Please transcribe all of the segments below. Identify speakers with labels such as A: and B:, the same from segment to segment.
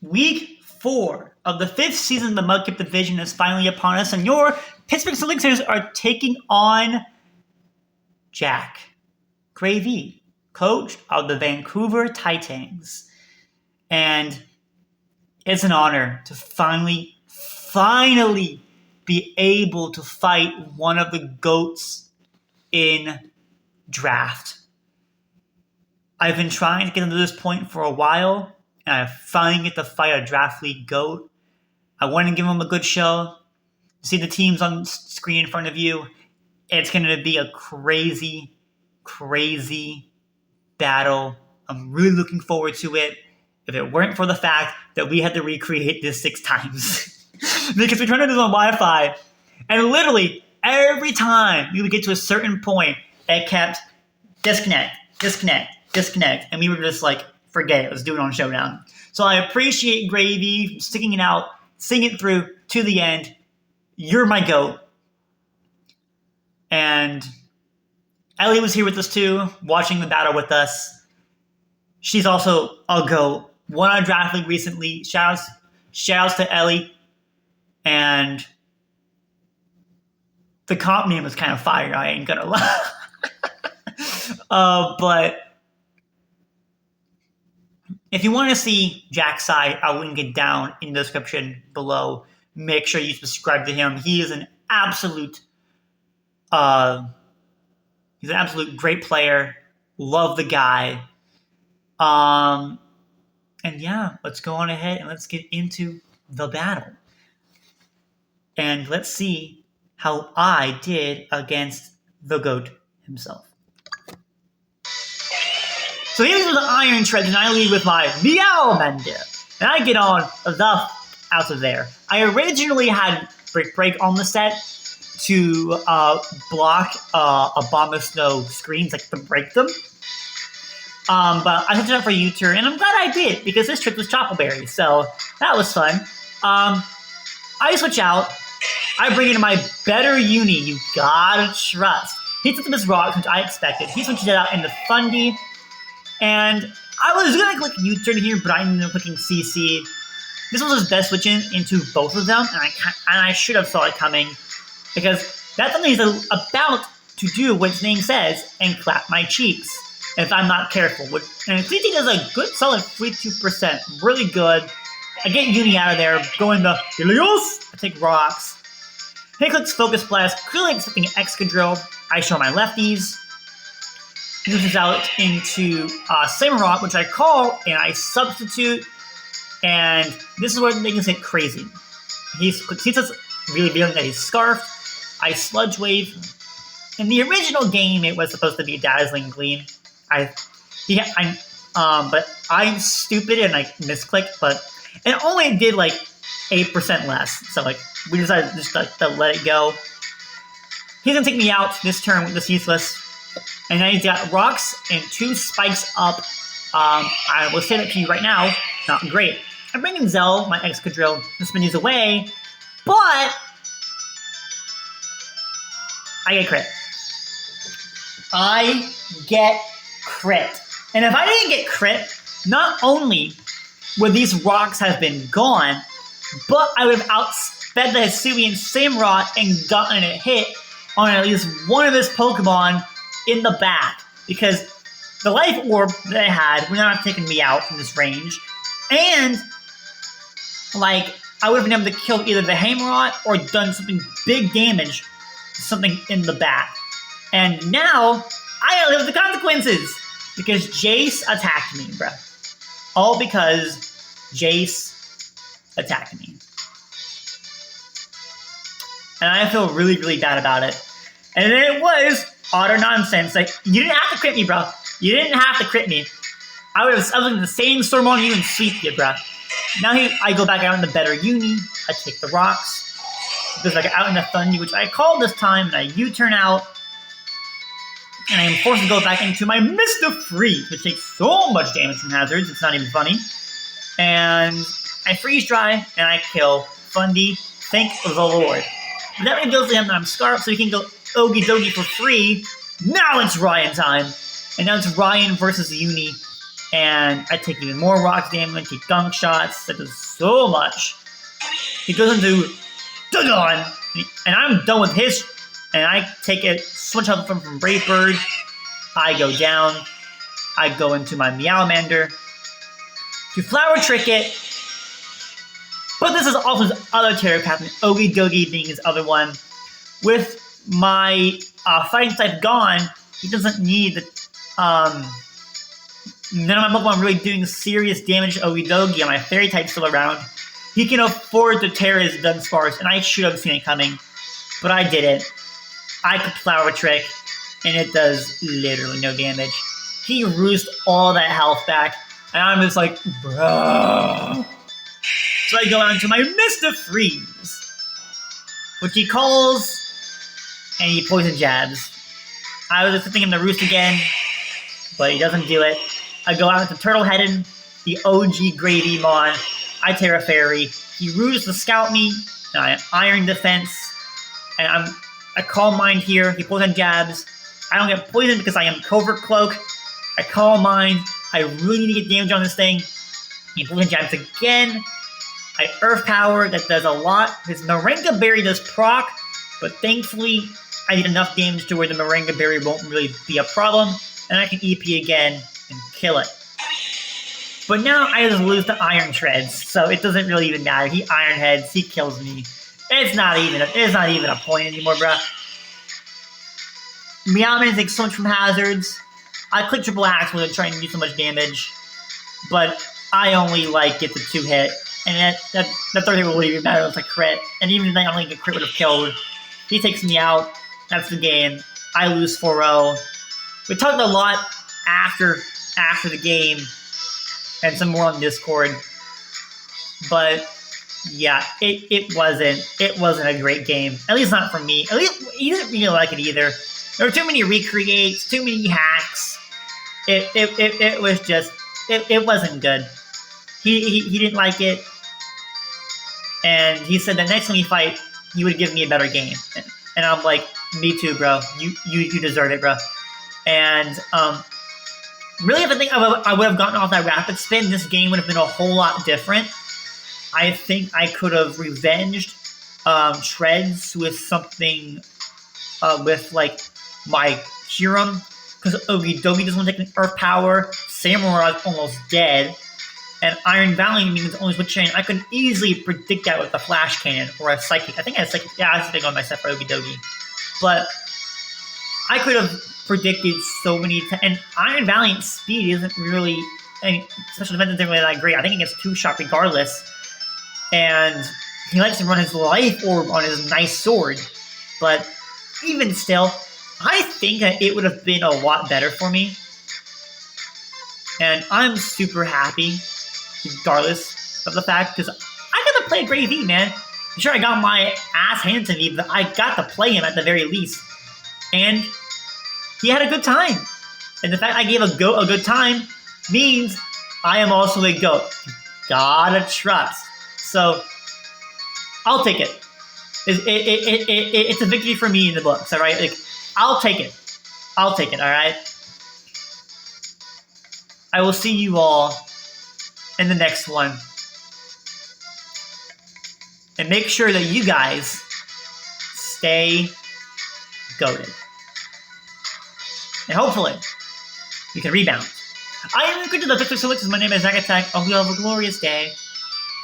A: Week 4 of the 5th season of the Mudkip division is finally upon us, and your Pittsburgh Sixers are taking on Jack Greyvee, coach of the Vancouver Titans. And it's an honor to finally be able to fight one of the GOATs in draft. I've been trying to get to this point for a while, and I finally get to fight a draft league GOAT. I want to give him a good show. See the teams on screen in front of you. It's going to be a crazy battle. I'm really looking forward to it. If it weren't for the fact that we had to recreate this 6 times. Because we tried to do this on Wi-Fi, and literally every time we would get to a certain point, it kept disconnect, and we were just like, forget it, let's do it on Showdown. So I appreciate Greyvee sticking it out, seeing it through to the end. You're my GOAT. And Ellie was here with us too, watching the battle with us. She's also a GOAT. Won our draft league recently. Shout outs to Ellie. And the comp name was kind of fire, I ain't gonna lie. But if you want to see Jack's side, I'll link it down in the description below. Make sure you subscribe to him. He is an absolute great player. Love the guy. And yeah, let's go on ahead and let's get into the battle. And let's see how I did against the GOAT himself. So here's the Iron Treads, and I lead with my Meow Mender. And I get on the out of there. I originally had Break on the set to block Abomasnow screens, like to break them. But I hooked it up for a U-turn, and I'm glad I did, because this trick was Choppleberry, so that was fun. I switch out. I bring in my better uni, you gotta trust. He took his rocks, which I expected. He switches it out into Fundy, and I was gonna click U-turn here, but I ended up clicking CC. This was his best switch into both of them, and I should have saw it coming, because that's something he's about to do what his name says, and clap my cheeks, if I'm not careful. And CC does a good solid 42%, really good. I get Uni out of there, go into Helios, I take rocks. He clicks Focus Blast, clearly expecting Excadrill. I show my lefties. He moves out into Samurott, which I call, and I substitute. And this is where things get crazy. He says really feeling that he's scarfed. I Sludge Wave. In the original game, it was supposed to be Dazzling Gleam. But I'm stupid and I misclicked, but it only did like 8% less. So like we decided just to let it go. He's gonna take me out this turn with this useless. And then he's got rocks and 2 spikes up. I will say that to you right now, not great. I bring in Zell, my Excadrill, to spin these away, but I get crit. And if I didn't get crit, not only would these rocks have been gone, but I would have outsped the Hisuian Samurott and gotten a hit on at least one of his Pokemon in the back. Because the Life Orb that I had would not have taken me out from this range. And, like, I would have been able to kill either the Hammerot or done something big damage to something in the back. And now, I gotta live with the consequences! Because Jace attacked me, bruh. All because Jace attacked me. And I feel really bad about it. And then it was utter nonsense. Like, you didn't have to crit me, bro. You didn't have to crit me. I was in the same storm on you and sweep you, bro. Now I go back out in the better uni. I take the rocks. There's like out in the Thunder, which I called this time, and I U-turn out. And I am forced to go back into my Mr. Freeze, which takes so much damage from hazards, it's not even funny. And I freeze dry, and I kill Fundy. Thank the Lord. And that reveals to him that I'm scarfed, so he can go Ogie Dogie for free. Now it's Ryan time. And now it's Ryan versus Uni. and I take even more rocks damage, he gunk shots, that does so much. He goes into Dagon, and I'm done with his, and I take it, so much help from Brave Bird. I go down, I go into my Meowmander to Flower Trick it, but this is also his other Terror Captain, Ogie Dogie being his other one. With my fighting type gone, he doesn't need the, none of my Pokemon really doing serious damage to Ogie Dogie, and my Fairy type still around. He can afford to tear his Dunsparce, and I should have seen it coming, but I didn't. I could Flower Trick, and it does literally no damage. He roosts all that health back, and I'm just like, bruh. So I go out into my Mr. Freeze, which he calls, and he Poison Jabs. I was expecting him to roost again, but he doesn't do it. I go out into Turtle Headed, the OG Greyvee Mon. I Terra Fairy. He roosts to Scout me, and I Iron Defense, and I Calm Mind here. He Poison Jabs. I don't get poisoned because I am Covert Cloak. I Calm Mind. I really need to get damage on this thing. He Poison Jabs again. I Earth Power. That does a lot. His Moringa Berry does proc, but thankfully I did enough damage to where the Moringa Berry won't really be a problem, and I can EP again and kill it. But now I just lose to Iron Treads, so it doesn't really even matter. He Iron Heads, he kills me. It's not even a point anymore, bruh. Meowman takes so much from hazards. I click Triple Axe when I'm trying to do so much damage, but I only get the 2-hit, and that third hit will even matter. It's a crit, and even then, I don't think a crit would have killed. He takes me out. That's the game. I lose 4-0. We talked a lot after the game, and some more on Discord. But yeah, it wasn't a great game. At least not for me. At least he didn't really like it either. There were too many recreates, too many hacks. It was just it wasn't good. He didn't like it, and he said that next time we fight, he would give me a better game. And I'm like, me too, bro. You deserve it, bro. And really, if I think I would have gotten off that rapid spin, this game would have been a whole lot different. I think I could have revenged Treads with something with my Huron, because Ogie Dogie doesn't want to take an Earth Power. Samurai is almost dead, and Iron Valley means only switch chain. I could easily predict that with a Flash Cannon or a Psychic. I think I had Psychic. Yeah, I was thinking on myself for Ogie Dogie, but I could have predicted so many and Iron Valiant's speed isn't really, special defense isn't really that great. I think he gets 2-shot regardless, and he likes to run his Life Orb on his nice sword, but even still, I think that it would have been a lot better for me, and I'm super happy regardless of the fact, because I got to play Greyvee, man. Sure, I got my ass handed to me, but I got to play him at the very least, and he had a good time. And the fact I gave a goat a good time means I am also a goat. You gotta trust. So, I'll take it. It's a victory for me in the books, alright? I'll take it. Alright? I will see you all in the next one. And make sure that you guys stay goated. And hopefully, you can rebound. I am good to the Victor Solix. My name is Zagatak. I hope you have a glorious day.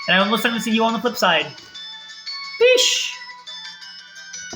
A: And I will most certainly see you on the flip side. Peace!